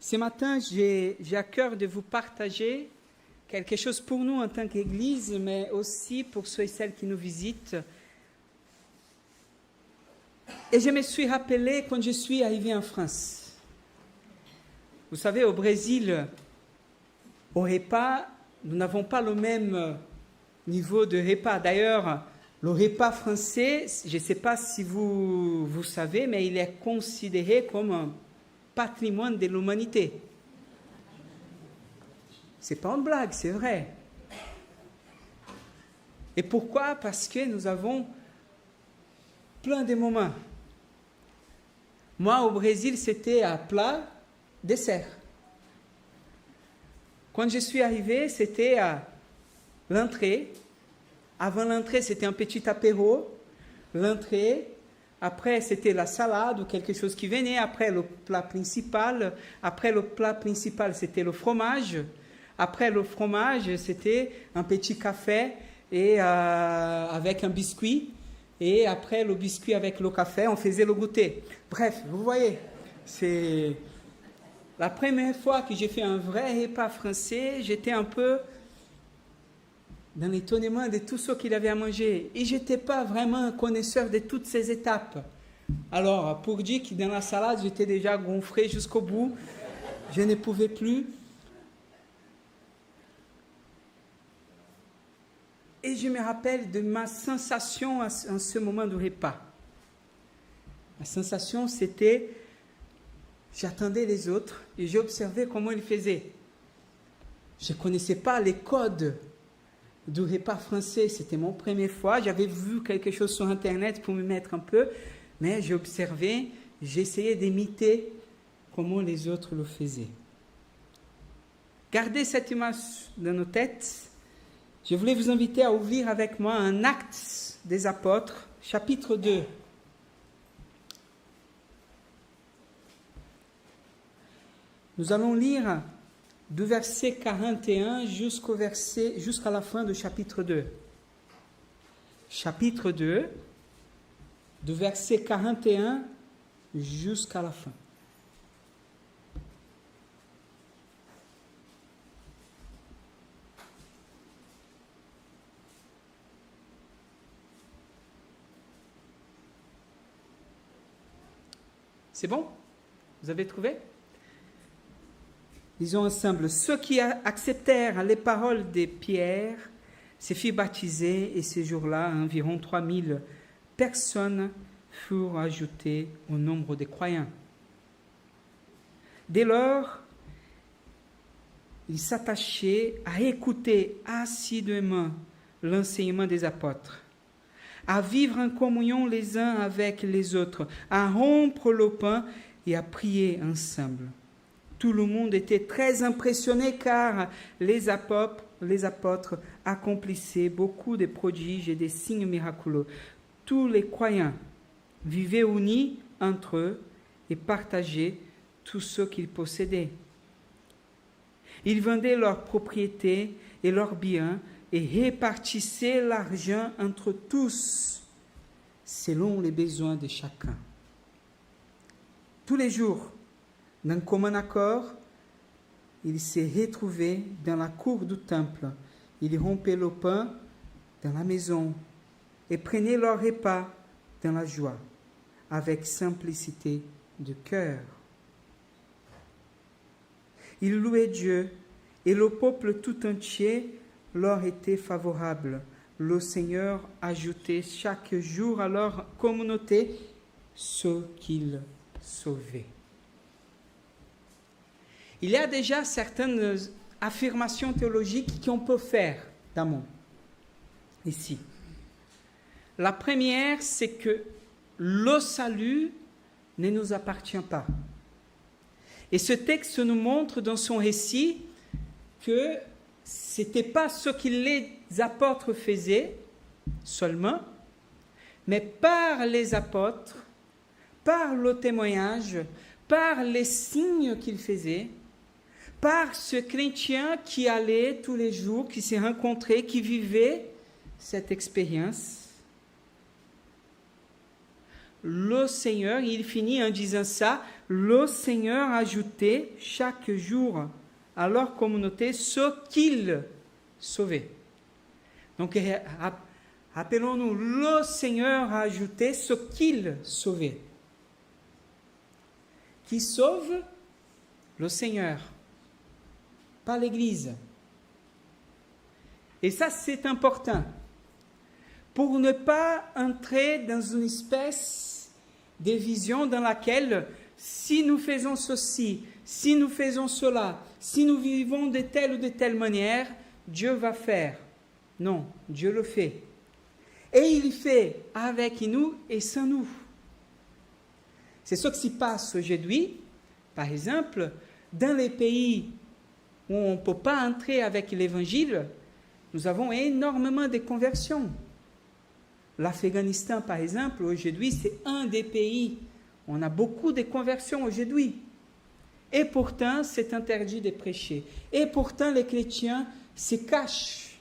Ce matin, j'ai à cœur de vous partager quelque chose pour nous en tant qu'Église, mais aussi pour ceux et celles qui nous visitent. Et je me suis rappelé quand je suis arrivé en France. Vous savez, au Brésil, au repas, nous n'avons pas le même niveau de repas. D'ailleurs, le repas français, je ne sais pas si vous savez, mais il est considéré comme un patrimoine de l'humanité. C'est pas une blague, c'est vrai. Et pourquoi? Parce que nous avons plein de moments. Moi, au Brésil, c'était à plat, dessert. Quand je suis arrivé, c'était à l'entrée. Avant l'entrée, c'était un petit apéro. L'entrée. Après, c'était la salade ou quelque chose qui venait. Après, le plat principal. Après, le plat principal, c'était le fromage. Après le fromage, c'était un petit café et, avec un biscuit. Et après le biscuit avec le café, on faisait le goûter. Bref, vous voyez, c'est la première fois que j'ai fait un vrai repas français. J'étais un peu dans l'étonnement de tout ce qu'il avait à manger. Et je n'étais pas vraiment un connaisseur de toutes ces étapes. Alors, pour dire que dans la salade, j'étais déjà gonflé jusqu'au bout. Je ne pouvais plus. Et je me rappelle de ma sensation en ce moment du repas. Ma sensation, c'était, j'attendais les autres et j'observais comment ils faisaient. Je ne connaissais pas les codes du repas français. C'était mon première fois. J'avais vu quelque chose sur Internet pour me mettre un peu, mais j'observais, j'essayais d'imiter comment les autres le faisaient. Gardez cette image dans nos têtes. Je voulais vous inviter à ouvrir avec moi un Actes des Apôtres, chapitre 2. Nous allons lire du verset 41 jusqu'à la fin du chapitre 2. Chapitre 2, du verset 41 jusqu'à la fin. C'est bon? Vous avez trouvé? Lisons ensemble. Ceux qui acceptèrent les paroles de Pierre se firent baptiser et ce jour-là, environ 3000 personnes furent ajoutées au nombre des croyants. Dès lors, ils s'attachaient à écouter assidûment l'enseignement des apôtres, à vivre en communion les uns avec les autres, à rompre le pain et à prier ensemble. Tout le monde était très impressionné car les apôtres accomplissaient beaucoup de prodiges et des signes miraculeux. Tous les croyants vivaient unis entre eux et partageaient tout ce qu'ils possédaient. Ils vendaient leurs propriétés et leurs biens et répartissaient l'argent entre tous, selon les besoins de chacun. Tous les jours, d'un commun accord, ils se retrouvaient dans la cour du temple. Ils rompaient le pain dans la maison et prenaient leur repas dans la joie, avec simplicité de cœur. Ils louaient Dieu et le peuple tout entier leur était favorable. Le Seigneur ajoutait chaque jour à leur communauté ceux qu'il sauvait. Il y a déjà certaines affirmations théologiques qu'on peut faire d'amont ici. La première, c'est que le salut ne nous appartient pas. Et ce texte nous montre dans son récit que ce n'était pas ce que les apôtres faisaient seulement, mais par les apôtres, par le témoignage, par les signes qu'ils faisaient, par ce chrétien qui allait tous les jours, qui s'est rencontré, qui vivait cette expérience, le Seigneur, il finit en disant ça, le Seigneur ajoutait chaque jour à leur communauté ceux qu'il sauvait. Donc, rappelons-nous, le Seigneur a ajouté ce qu'il sauvait. Qui sauve? Le Seigneur, pas l'Église. Et ça, c'est important. Pour ne pas entrer dans une espèce de vision dans laquelle, si nous faisons ceci, si nous faisons cela, si nous vivons de telle ou de telle manière, Dieu va faire. Non, Dieu le fait. Et il fait avec nous et sans nous. C'est ce qui se passe aujourd'hui, par exemple, dans les pays où on ne peut pas entrer avec l'Évangile, nous avons énormément de conversions. L'Afghanistan, par exemple, aujourd'hui, c'est un des pays où on a beaucoup de conversions aujourd'hui. Et pourtant, c'est interdit de prêcher. Et pourtant, les chrétiens se cachent.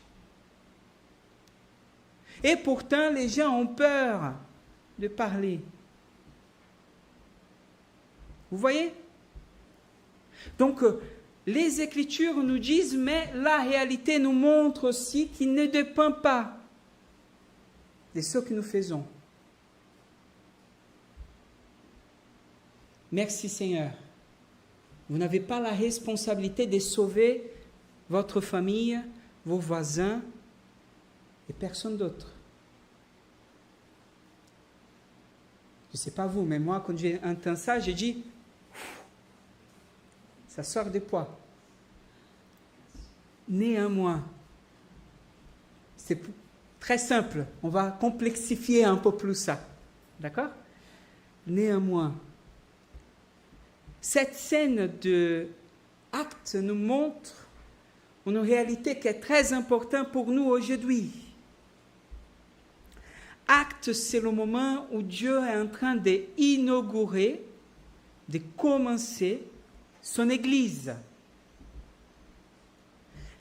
Et pourtant, les gens ont peur de parler. Vous voyez? Donc, les Écritures nous disent, mais la réalité nous montre aussi qu'il ne dépend pas de ce que nous faisons. Merci Seigneur. Vous n'avez pas la responsabilité de sauver votre famille, vos voisins et personne d'autre. Je ne sais pas vous, mais moi, quand j'ai entendu ça, j'ai dit, ça sort des poids. Néanmoins, c'est très simple, on va complexifier un peu plus ça. D'accord? Néanmoins, cette scène de acte nous montre une réalité qui est très importante pour nous aujourd'hui. Acte, c'est le moment où Dieu est en train d'inaugurer, de commencer son Église.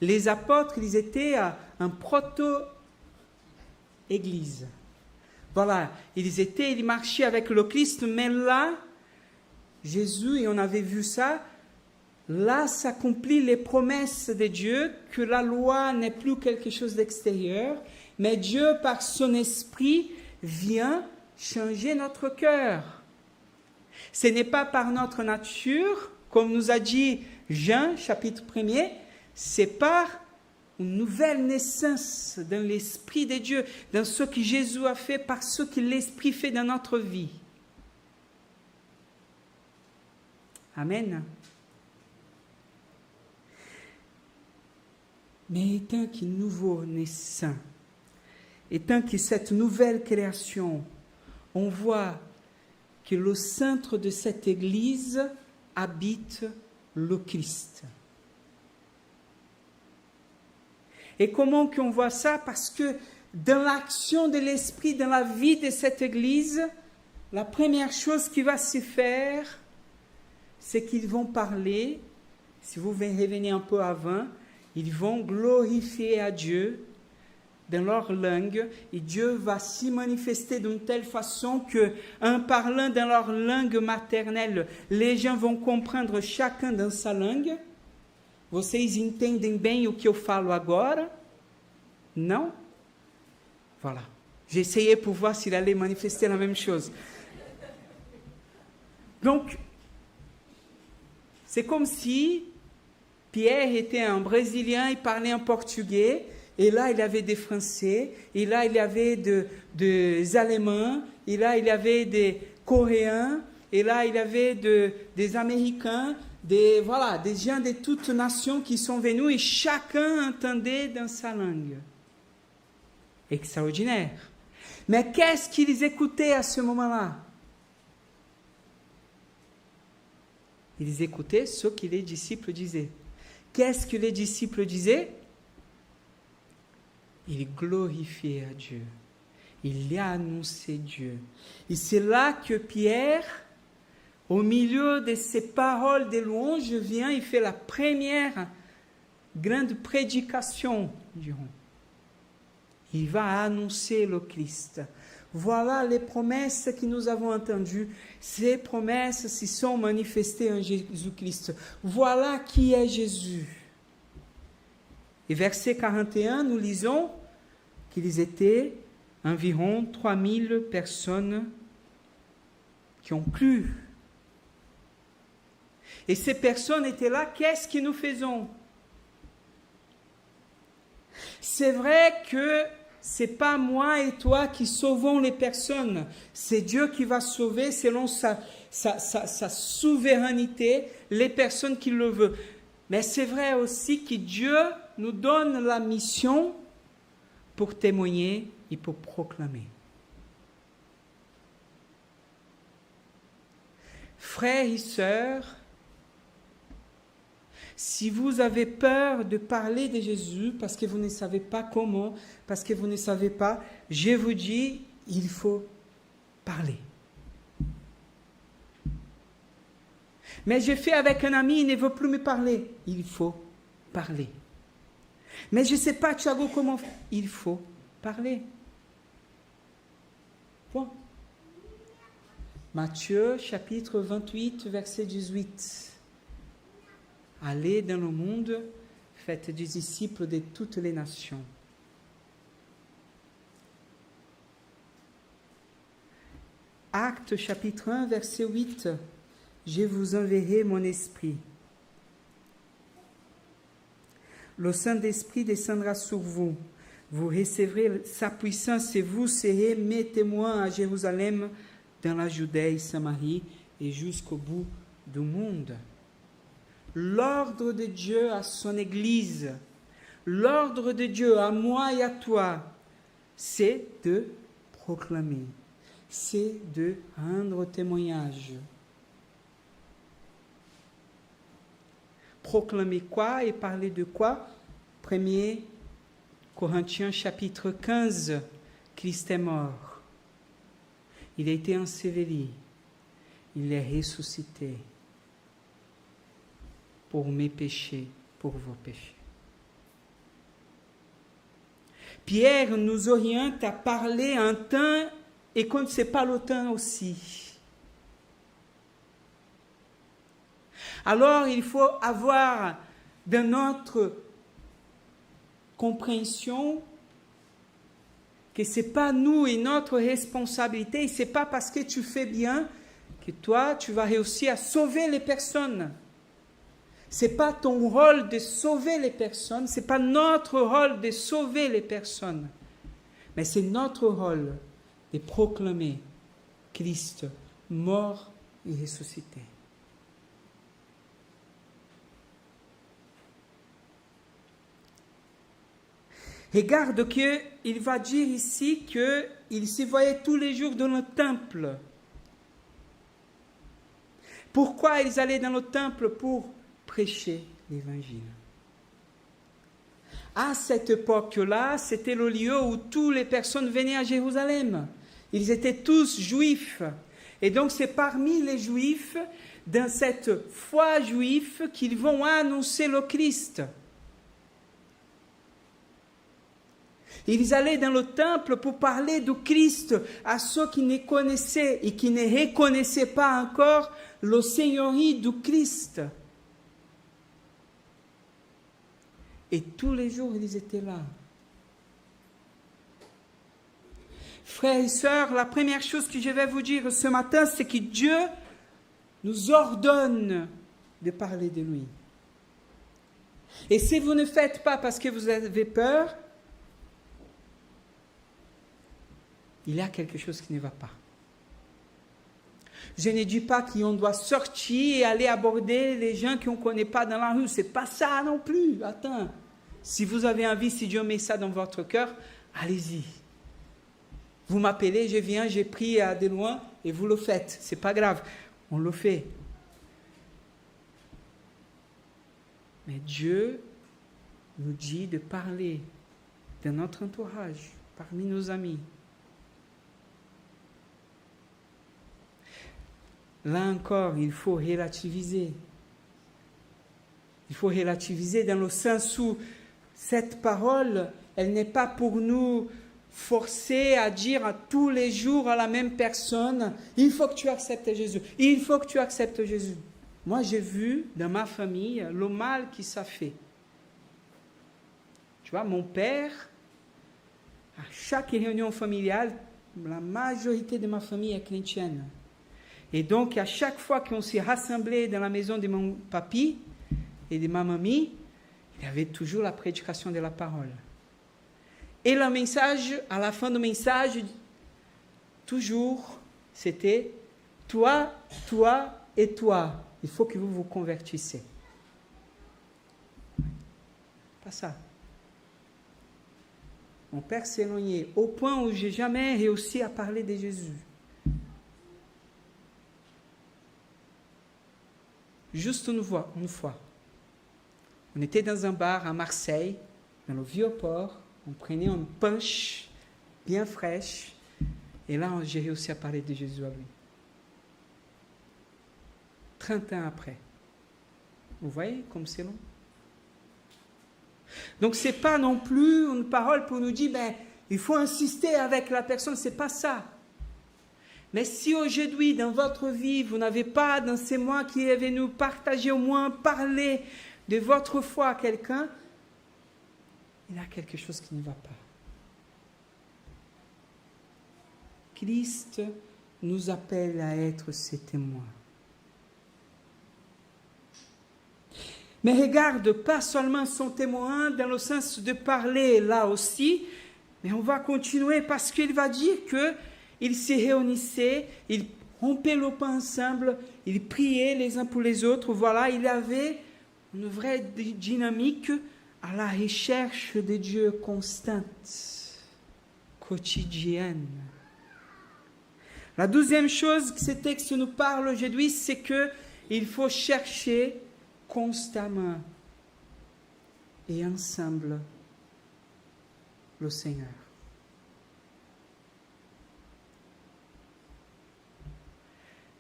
Les apôtres, ils étaient un proto-Église. Voilà, ils marchaient avec le Christ, mais là, Jésus, et on avait vu ça, là s'accomplissent les promesses de Dieu, que la loi n'est plus quelque chose d'extérieur, mais Dieu, par son esprit, vient changer notre cœur. Ce n'est pas par notre nature, comme nous a dit Jean, chapitre 1er, c'est par une nouvelle naissance dans l'esprit de Dieu, dans ce que Jésus a fait, par ce que l'esprit fait dans notre vie. Amen. Mais étant qu'il est nouveau naissant, étant que cette nouvelle création, on voit que le centre de cette Église habite le Christ. Et comment qu'on voit ça? Parce que dans l'action de l'Esprit, dans la vie de cette Église, la première chose qui va se faire, c'est qu'ils vont parler, si vous revenez un peu avant, ils vont glorifier à Dieu dans leur langue, et Dieu va s'y manifester d'une telle façon que, en parlant dans leur langue maternelle, les gens vont comprendre chacun dans sa langue. Vocês entendem bem o que eu falo agora? Não? Voilà. J'ai essayé pour voir s'il allait manifester la même chose. Donc, c'est comme si Pierre était un Brésilien, il parlait en portugais, et là, il y avait des Français, et là, il y avait des Allemands, et là, il y avait des Coréens, et là, il y avait des Américains, des gens de toutes nations qui sont venus, et chacun entendait dans sa langue. Extraordinaire. Mais qu'est-ce qu'ils écoutaient à ce moment-là? Ils écoutaient ce que les disciples disaient. Qu'est-ce que les disciples disaient? Ils glorifiaient à Dieu. Il a annoncé Dieu. Et c'est là que Pierre, au milieu de ces paroles de louange, vient, il fait la première grande prédication, dirons. Il va annoncer le Christ. Voilà les promesses que nous avons entendues. Ces promesses se sont manifestées en Jésus-Christ. Voilà qui est Jésus. Et verset 41, nous lisons qu'ils étaient environ 3000 personnes qui ont cru. Et ces personnes étaient là, qu'est-ce que nous faisons? C'est vrai que ce n'est pas moi et toi qui sauvons les personnes. C'est Dieu qui va sauver selon sa souveraineté les personnes qui le veulent. Mais c'est vrai aussi que Dieu nous donne la mission pour témoigner et pour proclamer. Frères et sœurs, si vous avez peur de parler de Jésus parce que vous ne savez pas comment, parce que vous ne savez pas, je vous dis, il faut parler. Mais j'ai fait avec un ami, il ne veut plus me parler. Il faut parler. Mais je ne sais pas, Thiago, comment faire. Il faut parler. Point. Matthieu, chapitre 28, verset 18. Allez dans le monde, faites des disciples de toutes les nations. Actes, chapitre 1, verset 8. Je vous enverrai mon esprit. Le Saint-Esprit descendra sur vous. Vous recevrez sa puissance et vous serez mes témoins à Jérusalem, dans la Judée, Samarie et jusqu'au bout du monde. L'ordre de Dieu à son Église, l'ordre de Dieu à moi et à toi, c'est de proclamer, c'est de rendre témoignage. Proclamer quoi et parler de quoi? 1 Corinthiens chapitre 15, Christ est mort. Il a été enseveli. Il est ressuscité pour mes péchés, pour vos péchés. Pierre nous oriente à parler un temps et quand ce n'est pas le temps aussi. Alors, il faut avoir dans notre compréhension que ce n'est pas nous et notre responsabilité, ce n'est pas parce que tu fais bien que toi, tu vas réussir à sauver les personnes. Ce n'est pas ton rôle de sauver les personnes, ce n'est pas notre rôle de sauver les personnes, mais c'est notre rôle de proclamer Christ mort et ressuscité. Regarde qu'il va dire ici qu'il se voyait tous les jours dans le temple. Pourquoi ils allaient dans le temple? Pour prêcher l'évangile. À cette époque-là, c'était le lieu où toutes les personnes venaient à Jérusalem. Ils étaient tous juifs. Et donc c'est parmi les juifs, dans cette foi juive, qu'ils vont annoncer le Christ. Ils allaient dans le temple pour parler du Christ à ceux qui ne connaissaient et qui ne reconnaissaient pas encore le seigneuriat du Christ. Et tous les jours, ils étaient là. Frères et sœurs, la première chose que je vais vous dire ce matin, c'est que Dieu nous ordonne de parler de lui. Et si vous ne faites pas parce que vous avez peur, il y a quelque chose qui ne va pas. Je ne dis pas qu'on doit sortir et aller aborder les gens qu'on ne connaît pas dans la rue. Ce n'est pas ça non plus. Attends. Si vous avez envie, si Dieu met ça dans votre cœur, allez-y. Vous m'appelez, je viens, j'ai pris à de loin et vous le faites. Ce n'est pas grave. On le fait. Mais Dieu nous dit de parler de notre entourage, parmi nos amis. Là encore, il faut relativiser. Il faut relativiser dans le sens où cette parole, elle n'est pas pour nous forcer à dire à tous les jours à la même personne, il faut que tu acceptes Jésus, il faut que tu acceptes Jésus. Moi, j'ai vu dans ma famille le mal qui ça fait. Tu vois, mon père, à chaque réunion familiale, la majorité de ma famille est chrétienne. Et donc, à chaque fois qu'on s'est rassemblés dans la maison de mon papy et de ma mamie, il y avait toujours la prédication de la parole. Et le message, à la fin du message, toujours, c'était « Toi, toi et toi, il faut que vous vous convertissez. » Pas ça. Mon père s'est éloigné au point où je n'ai jamais réussi à parler de Jésus. Juste une fois. On était dans un bar à Marseille, dans le Vieux-Port. On prenait une punch bien fraîche. Et là, j'ai réussi à parler de Jésus à lui. 30 ans après. Vous voyez comme c'est long? Donc, ce n'est pas non plus une parole pour nous dire, il faut insister avec la personne, ce n'est pas ça. Mais si aujourd'hui, dans votre vie, vous n'avez pas, dans ces mois qui est venu, partager au moins, parler de votre foi à quelqu'un, il y a quelque chose qui ne va pas. Christ nous appelle à être ses témoins. Mais regarde, pas seulement son témoin dans le sens de parler là aussi, mais on va continuer parce qu'il va dire qu'ils se réunissaient, ils rompaient le pain ensemble, ils priaient les uns pour les autres. Voilà, il y avait une vraie dynamique à la recherche de Dieu constante, quotidienne. La deuxième chose que ce texte nous parle aujourd'hui, c'est qu'il faut chercher constamment et ensemble le Seigneur.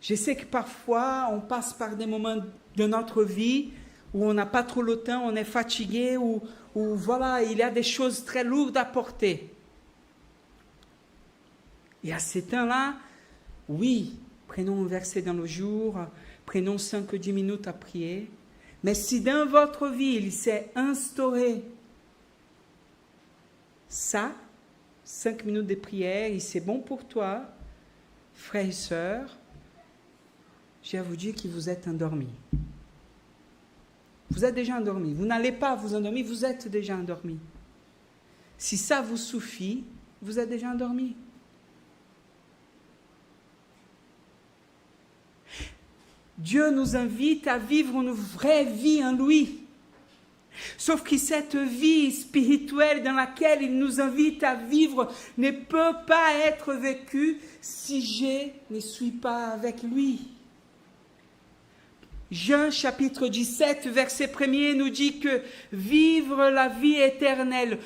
Je sais que parfois, on passe par des moments de notre vie où on n'a pas trop le temps, on est fatigué, où voilà, il y a des choses très lourdes à porter. Et à ces temps-là, oui, prenons un verset dans le jour, prenons 5 ou 10 minutes à prier. Mais si dans votre vie, il s'est instauré ça, 5 minutes de prière, et c'est bon pour toi, frères et sœurs, j'ai à vous dire que vous êtes endormis. Vous êtes déjà endormis. Vous n'allez pas vous endormir, vous êtes déjà endormis. Si ça vous suffit, vous êtes déjà endormis. Dieu nous invite à vivre une vraie vie en lui. Sauf que cette vie spirituelle dans laquelle il nous invite à vivre ne peut pas être vécue si je ne suis pas avec lui. Jean chapitre 17, verset 1er nous dit que vivre la vie éternelle,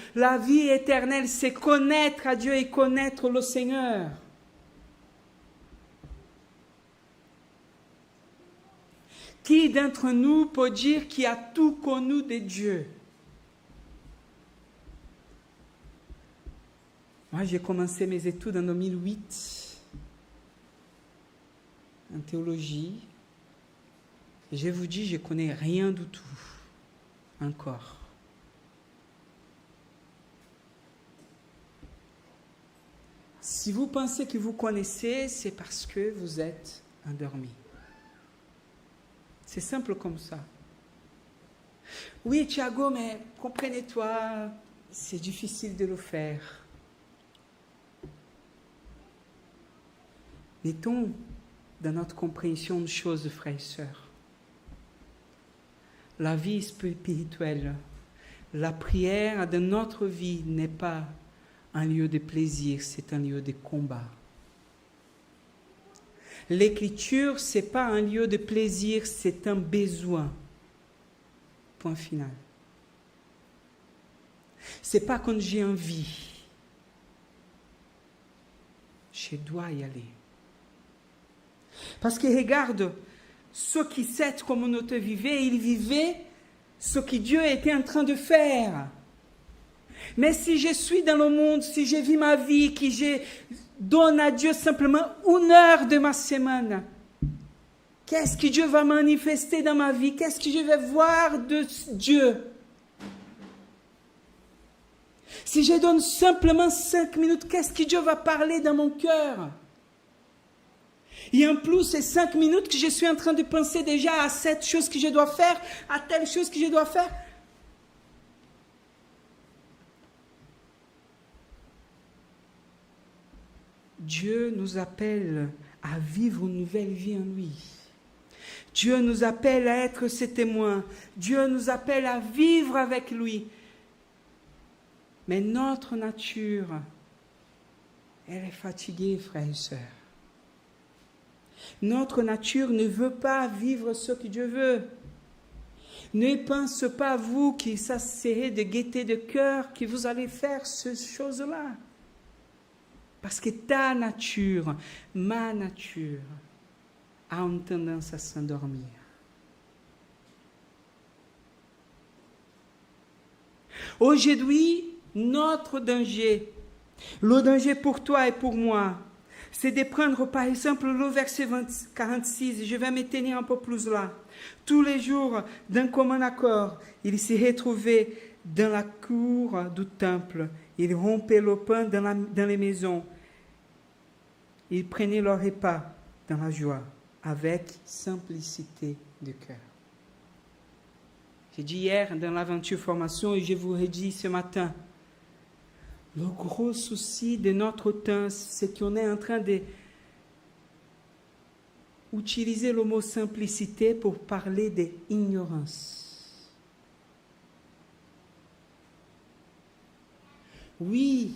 c'est connaître à Dieu et connaître le Seigneur. Qui d'entre nous peut dire qu'il a tout connu de Dieu? Moi, j'ai commencé mes études en 2008 en théologie. Et je vous dis, je ne connais rien du tout encore. Si vous pensez que vous connaissez, c'est parce que vous êtes endormi. C'est simple comme ça. Oui, Thiago, mais comprenez-toi, c'est difficile de le faire. Mettons dans notre compréhension une chose, frères et sœurs. La vie spirituelle, la prière de notre vie n'est pas un lieu de plaisir, c'est un lieu de combat. L'écriture, ce n'est pas un lieu de plaisir, c'est un besoin. Point final. Ce n'est pas quand j'ai envie. Je dois y aller. Parce que regarde, ceux qui cette communauté vivaient, ils vivaient ce que Dieu était en train de faire. Mais si je suis dans le monde, si je vis ma vie, que je donne à Dieu simplement 1 heure de ma semaine, qu'est-ce que Dieu va manifester dans ma vie? Qu'est-ce que je vais voir de Dieu? Si je donne simplement 5 minutes, qu'est-ce que Dieu va parler dans mon cœur? Et en plus, ces 5 minutes que je suis en train de penser déjà à cette chose que je dois faire, à telle chose que je dois faire. Dieu nous appelle à vivre une nouvelle vie en lui. Dieu nous appelle à être ses témoins. Dieu nous appelle à vivre avec lui. Mais notre nature, elle est fatiguée, frères et sœurs. Notre nature ne veut pas vivre ce que Dieu veut. Ne pense pas, vous, que ça serait de gaieté de cœur que vous allez faire ces choses-là. Parce que ta nature, ma nature, a une tendance à s'endormir. Aujourd'hui, notre danger, le danger pour toi et pour moi, c'est de prendre par exemple le verset 46, je vais me tenir un peu plus là. Tous les jours, d'un commun accord, il s'est retrouvé dans la cour du temple. Il rompait le pain dans les maisons. Il prenait leur repas dans la joie, avec simplicité de cœur. J'ai dit hier dans l'aventure formation et je vous redis ce matin, le gros souci de notre temps, c'est qu'on est en train d'utiliser le mot simplicité pour parler d'ignorance. Oui,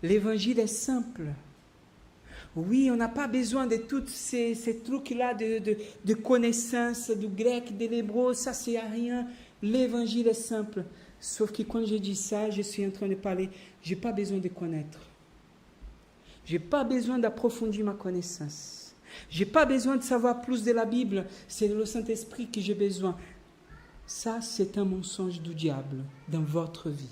l'évangile est simple. Oui, on n'a pas besoin de tous ces trucs-là de connaissances, du grec, de l'hébreu, ça c'est à rien. L'évangile est simple. Sauf que quand je dis ça, je suis en train de parler, je n'ai pas besoin de connaître. Je n'ai pas besoin d'approfondir ma connaissance. Je n'ai pas besoin de savoir plus de la Bible. C'est le Saint-Esprit que j'ai besoin. Ça, c'est un mensonge du diable dans votre vie.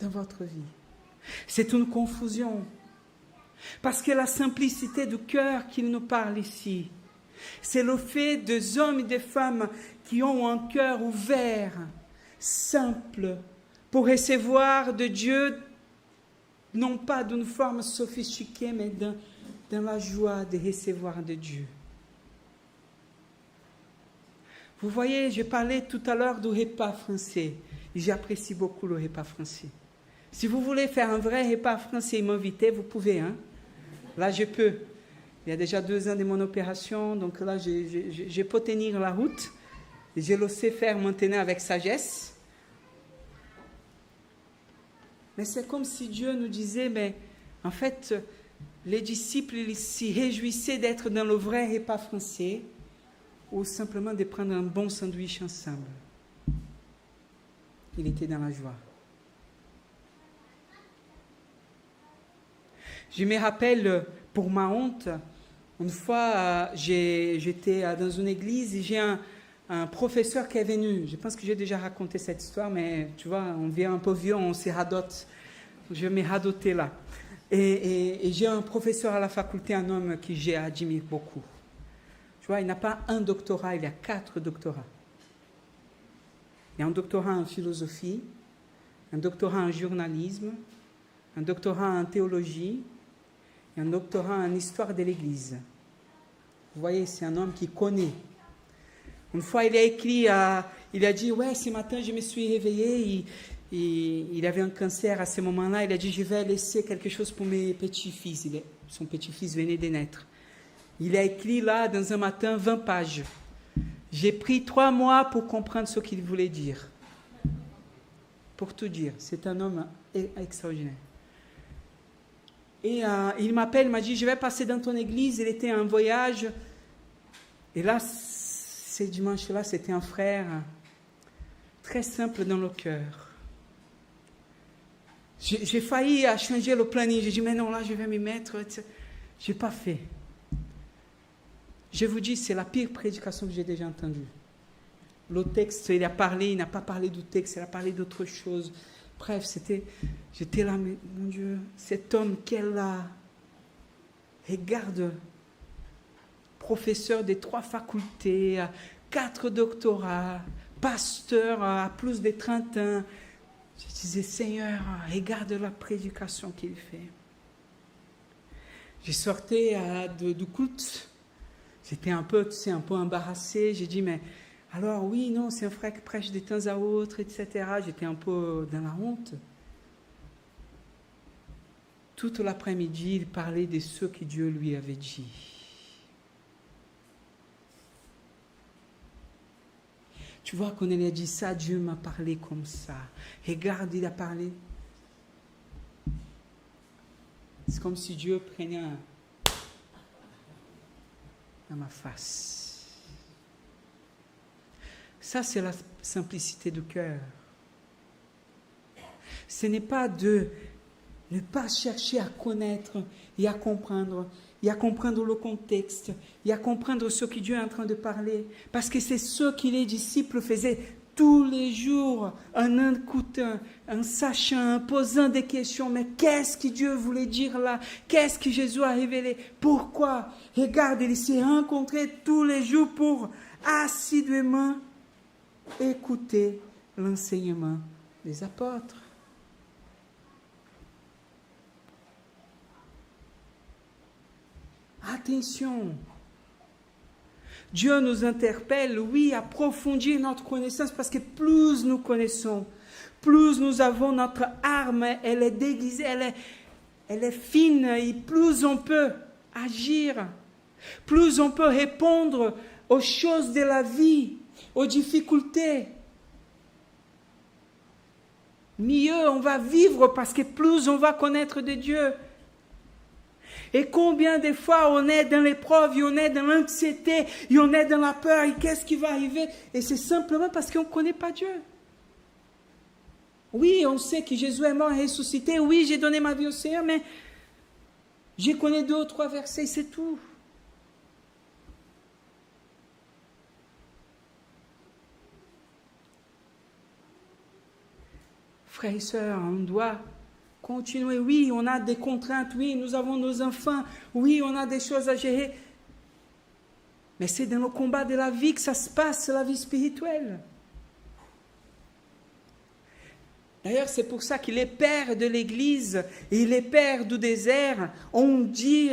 Dans votre vie. C'est une confusion. Parce que la simplicité du cœur qu'il nous parle ici, c'est le fait des hommes et des femmes qui ont un cœur ouvert, simple, pour recevoir de Dieu, non pas d'une forme sophistiquée, mais dans la joie de recevoir de Dieu. Vous voyez, je parlais tout à l'heure du repas français. J'apprécie beaucoup le repas français. Si vous voulez faire un vrai repas français et m'inviter, vous pouvez. Hein? Là, je peux. Il y a déjà 2 ans de mon opération, donc là, je peux tenir la route. Je le sais faire maintenant avec sagesse. Mais c'est comme si Dieu nous disait, mais en fait, les disciples ils s'y réjouissaient d'être dans le vrai repas français ou simplement de prendre un bon sandwich ensemble. Il était dans la joie. Je me rappelle, pour ma honte, une fois, j'étais dans une église et j'ai un professeur qui est venu. Je pense que j'ai déjà raconté cette histoire, mais tu vois, on vient un peu vieux, on se radote. Je vais me radoter là. Et j'ai un professeur à la faculté, un homme que j'admire beaucoup. Tu vois, il n'a pas un doctorat, il a 4 doctorats. Il y a un doctorat en philosophie, un doctorat en journalisme, un doctorat en théologie et un doctorat en histoire de l'Église. Vous voyez, c'est un homme qui connaît. Une fois, il a écrit, il a dit, ouais, ce matin, je me suis réveillé, il avait un cancer à ce moment-là, il a dit, je vais laisser quelque chose pour mes petits-fils. Son petit-fils venait de naître. Il a écrit là, dans un matin, 20 pages. J'ai pris 3 mois pour comprendre ce qu'il voulait dire. Pour tout dire, c'est un homme extraordinaire. Et il m'appelle, il m'a dit, je vais passer dans ton église, il était en voyage. Et là, ce dimanche-là, c'était un frère très simple dans le cœur. J'ai failli changer le planning. J'ai dit, mais non, là, je vais m'y mettre. Je n'ai pas fait. Je vous dis, c'est la pire prédication que j'ai déjà entendue. Le texte, il a parlé, il n'a pas parlé du texte, il a parlé d'autre chose. Bref, j'étais là, mais mon Dieu, cet homme qu'elle a, regarde, professeur des 3 facultés, 4 doctorats, pasteur à plus de 30 ans. Je disais, Seigneur, regarde la prédication qu'il fait. J'ai sorti du culte. J'étais un peu embarrassé. J'ai dit, mais alors oui, non, c'est un frère qui prêche de temps à autre, etc. J'étais un peu dans la honte. Toute l'après-midi, il parlait de ce que Dieu lui avait dit. Tu vois, quand il a dit ça, Dieu m'a parlé comme ça. Regarde, il a parlé. C'est comme si Dieu prenait dans ma face. Ça, c'est la simplicité du cœur. Ce n'est pas de ne pas chercher à connaître et à comprendre le contexte, et à comprendre ce que Dieu est en train de parler. Parce que c'est ce que les disciples faisaient tous les jours, en écoutant, en sachant, en posant des questions. Mais qu'est-ce que Dieu voulait dire là? Qu'est-ce que Jésus a révélé? Pourquoi? Regarde, il s'est rencontré tous les jours pour assidûment écouter l'enseignement des apôtres. Attention, Dieu nous interpelle, oui, à approfondir notre connaissance, parce que plus nous connaissons, plus nous avons notre arme, elle est déguisée, elle est fine, et plus on peut agir, plus on peut répondre aux choses de la vie, aux difficultés. Mieux on va vivre parce que plus on va connaître de Dieu. Et combien de fois on est dans l'épreuve, et on est dans l'anxiété, et on est dans la peur, et qu'est-ce qui va arriver? Et c'est simplement parce qu'on ne connaît pas Dieu. Oui, on sait que Jésus est mort et ressuscité. Oui, j'ai donné ma vie au Seigneur, mais je connais 2 ou 3 versets, c'est tout. Frères et sœurs, on doit continuer. Oui, on a des contraintes. Oui, nous avons nos enfants. Oui, on a des choses à gérer. Mais c'est dans le combat de la vie que ça se passe, la vie spirituelle. D'ailleurs, c'est pour ça que les pères de l'Église et les pères du désert ont dit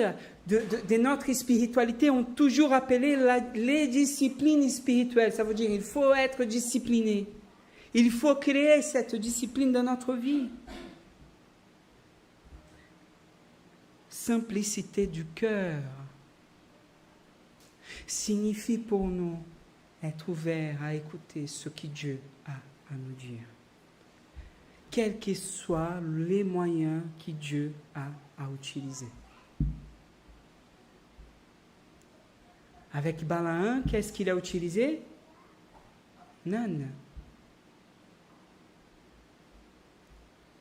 de notre spiritualité, ont toujours appelé les disciplines spirituelles. Ça veut dire qu'il faut être discipliné. Il faut créer cette discipline dans notre vie. Simplicité du cœur signifie pour nous être ouverts à écouter ce que Dieu a à nous dire. Quels que soient les moyens que Dieu a à utiliser. Avec Balaam, qu'est-ce qu'il a utilisé? Non.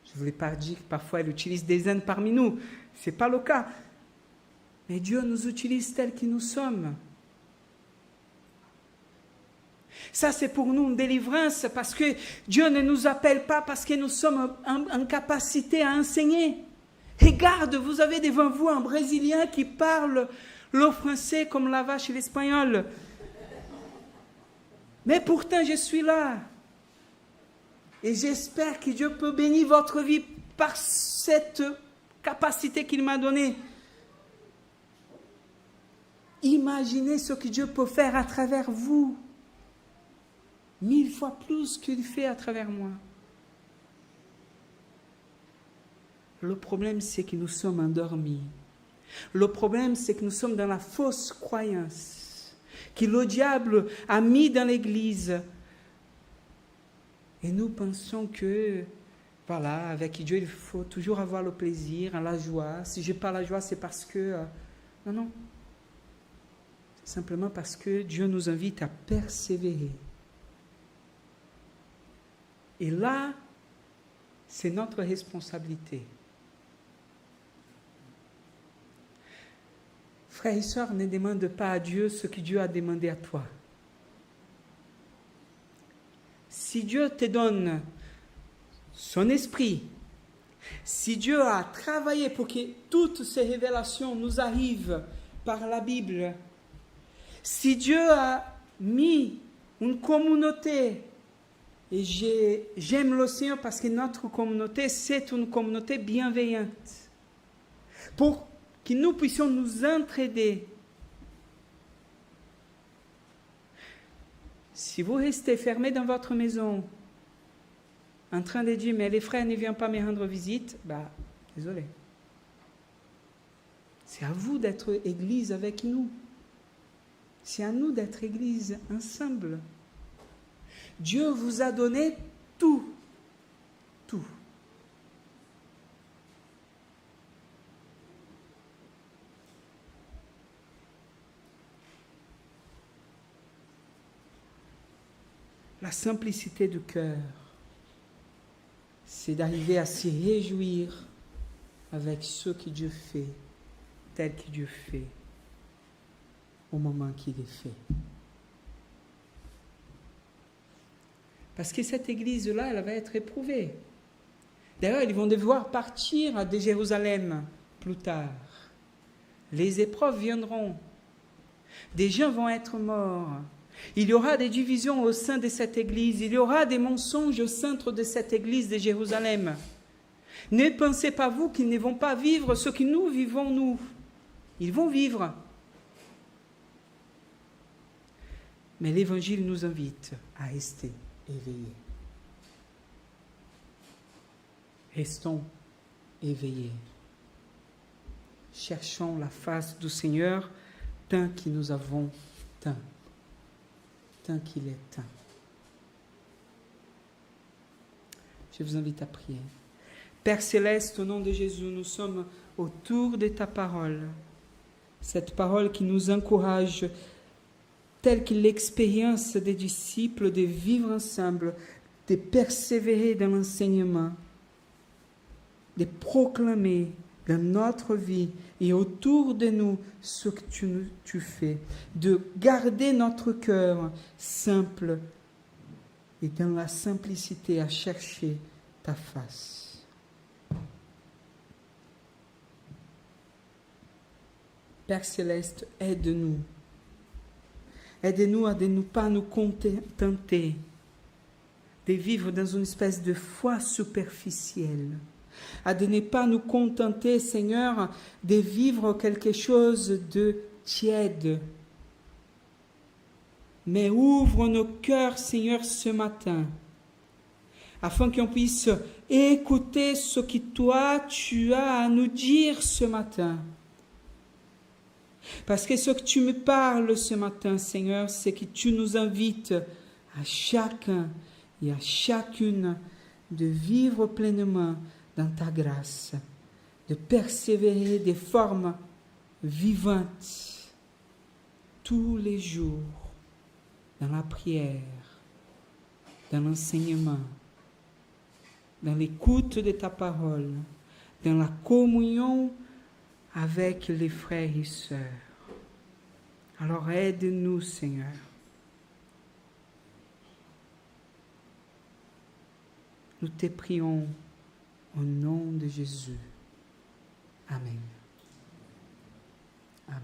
Je ne voulais pas dire que parfois il utilise des ânes parmi nous. Ce n'est pas le cas. Mais Dieu nous utilise tels que nous sommes. Ça, c'est pour nous une délivrance, parce que Dieu ne nous appelle pas parce que nous sommes en capacité à enseigner. Regarde, vous avez devant vous un Brésilien qui parle le français comme la vache et l'espagnol. Mais pourtant, je suis là. Et j'espère que Dieu peut bénir votre vie par cette capacité qu'il m'a donnée. Imaginez ce que Dieu peut faire à travers vous. 1000 fois plus qu'il fait à travers moi. Le problème, c'est que nous sommes endormis. Le problème, c'est que nous sommes dans la fausse croyance que le diable a mis dans l'Église. Et nous pensons que, voilà, avec Dieu, il faut toujours avoir le plaisir, la joie. Si je n'ai pas la joie, c'est parce que... Non. C'est simplement parce que Dieu nous invite à persévérer. Et là, c'est notre responsabilité. Frères et sœurs, ne demande pas à Dieu ce que Dieu a demandé à toi. si Dieu te donne son esprit, si Dieu a travaillé pour que toutes ces révélations nous arrivent par la Bible, si Dieu a mis une communauté, et j'aime le Seigneur parce que notre communauté, c'est une communauté bienveillante, pour que nous puissions nous entraider. Si vous restez fermé dans votre maison, en train de dire, mais les frères ne viennent pas me rendre visite, désolé. C'est à vous d'être église avec nous. C'est à nous d'être église ensemble. Dieu vous a donné tout. Tout. La simplicité du cœur, c'est d'arriver à s'y réjouir avec ce que Dieu fait, tel que Dieu fait, au moment qu'il est fait. Parce que cette église-là, elle va être éprouvée. D'ailleurs, ils vont devoir partir de Jérusalem plus tard. Les épreuves viendront. Des gens vont être morts. Il y aura des divisions au sein de cette église. Il y aura des mensonges au centre de cette église de Jérusalem. Ne pensez pas, vous, qu'ils ne vont pas vivre ce que nous vivons, nous. Ils vont vivre. Mais l'Évangile nous invite à rester éveillés. Restons éveillés. Cherchons la face du Seigneur tant que nous avons temps. Tant qu'il est temps. Je vous invite à prier. Père Céleste, au nom de Jésus, nous sommes autour de ta parole. Cette parole qui nous encourage, telle que l'expérience des disciples, de vivre ensemble, de persévérer dans l'enseignement, de proclamer dans notre vie et autour de nous ce que tu fais, de garder notre cœur simple et dans la simplicité à chercher ta face. Père Céleste, aide-nous. Aide-nous à ne pas nous contenter de vivre dans une espèce de foi superficielle, à de ne pas nous contenter, Seigneur, de vivre quelque chose de tiède. Mais ouvre nos cœurs, Seigneur, ce matin, afin qu'on puisse écouter ce que toi, tu as à nous dire ce matin. Parce que ce que tu me parles ce matin, Seigneur, c'est que tu nous invites à chacun et à chacune de vivre pleinement dans ta grâce, de persévérer des formes vivantes tous les jours dans la prière, dans l'enseignement, dans l'écoute de ta parole, dans la communion avec les frères et sœurs. Alors aide-nous, Seigneur. Nous te prions au nom de Jésus. Amen. Amen.